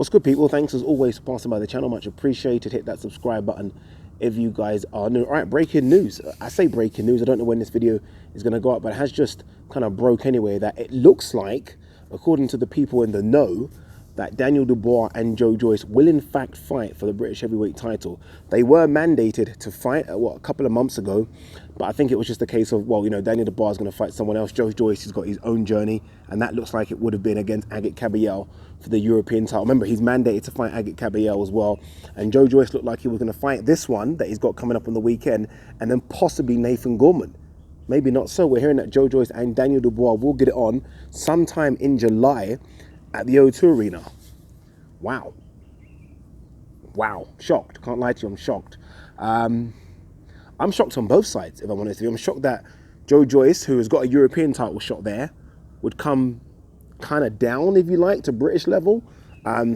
What's good, people? Thanks as always for passing by the channel. Much appreciated. Hit that subscribe button if you guys are new. All right, breaking news. I say breaking news. I don't know when this video is going to go up, but it has just kind of broke anyway that it looks like, according to the people in the know, that Daniel Dubois and Joyce will in fact fight for the British heavyweight title. They were mandated to fight a couple of months ago, but I think it was just a case of, well, you know, Daniel Dubois is going to fight someone else. Joyce has got his own journey, and that looks like it would have been against Agit Kabayel for the European title. Remember, he's mandated to fight Agit Kabayel as well, and Joyce looked like he was going to fight this one that he's got coming up on the weekend, and then possibly Nathan Gorman. Maybe not so. We're hearing that Joyce and Daniel Dubois will get it on sometime in July at the O2 Arena. Wow. Wow. Shocked. Can't lie to you, I'm shocked. I'm shocked on both sides, if I'm honest with you. I'm shocked that Joyce, who has got a European title shot there, would come kind of down, if you like, to British level.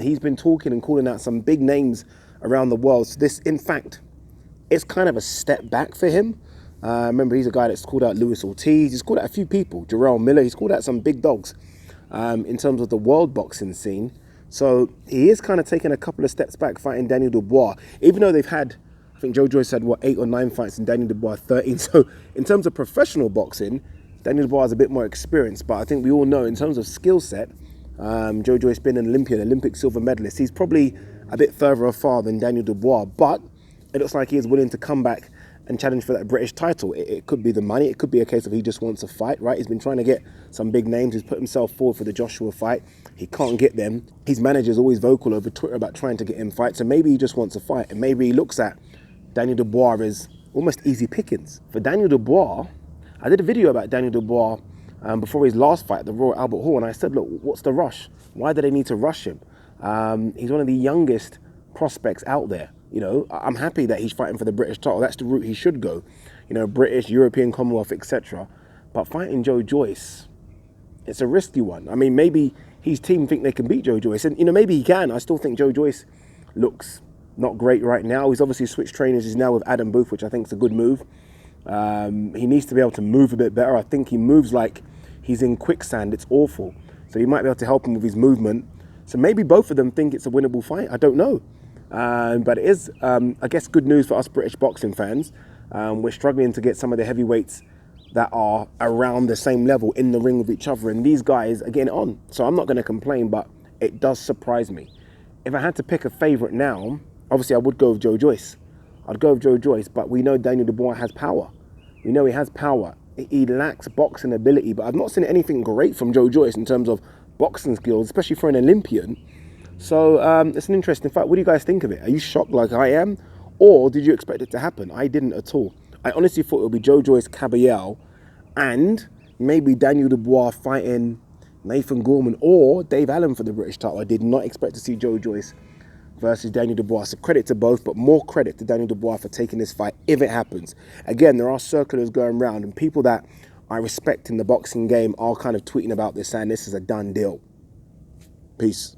He's been talking and calling out some big names around the world. So this, in fact, it's kind of a step back for him. Remember, he's a guy that's called out Luis Ortiz. He's called out a few people. Jarrell Miller. He's called out some big dogs in terms of the world boxing scene. So he is kind of taking a couple of steps back fighting Daniel Dubois, even though they've had, I think Joyce had, what, 8 or 9 fights and Daniel Dubois 13. So in terms of professional boxing, Daniel Dubois is a bit more experienced. But I think we all know in terms of skill set, Joyce been an Olympic silver medalist. He's probably a bit further afar than Daniel Dubois, but it looks like he is willing to come back and challenge for that British title. It could be the money. It could be a case of he just wants a fight, right? He's been trying to get some big names. He's put himself forward for the Joshua fight. He can't get them. His manager's always vocal over Twitter about trying to get him fights. So maybe he just wants a fight. And maybe he looks at Daniel Dubois as almost easy pickings. For Daniel Dubois, I did a video about Daniel Dubois before his last fight at the Royal Albert Hall. And I said, look, what's the rush? Why do they need to rush him? He's one of the youngest prospects out there. You know, I'm happy that he's fighting for the British title. That's the route he should go. You know, British, European, Commonwealth, etc. But fighting Joyce, it's a risky one. I mean, maybe his team think they can beat Joyce. And, you know, maybe he can. I still think Joyce looks not great right now. He's obviously switched trainers. He's now with Adam Booth, which I think is a good move. He needs to be able to move a bit better. I think he moves like he's in quicksand. It's awful. So he might be able to help him with his movement. So maybe both of them think it's a winnable fight. I don't know. But it is, I guess, good news for us British boxing fans. We're struggling to get some of the heavyweights that are around the same level in the ring with each other, and these guys are getting it on. So I'm not going to complain, but it does surprise me. If I had to pick a favourite now, obviously I would go with Joyce. I'd go with Joyce, but we know Daniel Dubois has power. We know he has power. He lacks boxing ability, but I've not seen anything great from Joyce in terms of boxing skills, especially for an Olympian. So it's an interesting fight. What do you guys think of it? Are you shocked like I am? Or did you expect it to happen? I didn't at all. I honestly thought it would be Joyce Kabayel and maybe Daniel Dubois fighting Nathan Gorman or Dave Allen for the British title. I did not expect to see Joyce versus Daniel Dubois. So credit to both, but more credit to Daniel Dubois for taking this fight if it happens. Again, there are circulars going around and people that I respect in the boxing game are kind of tweeting about this saying this is a done deal. Peace.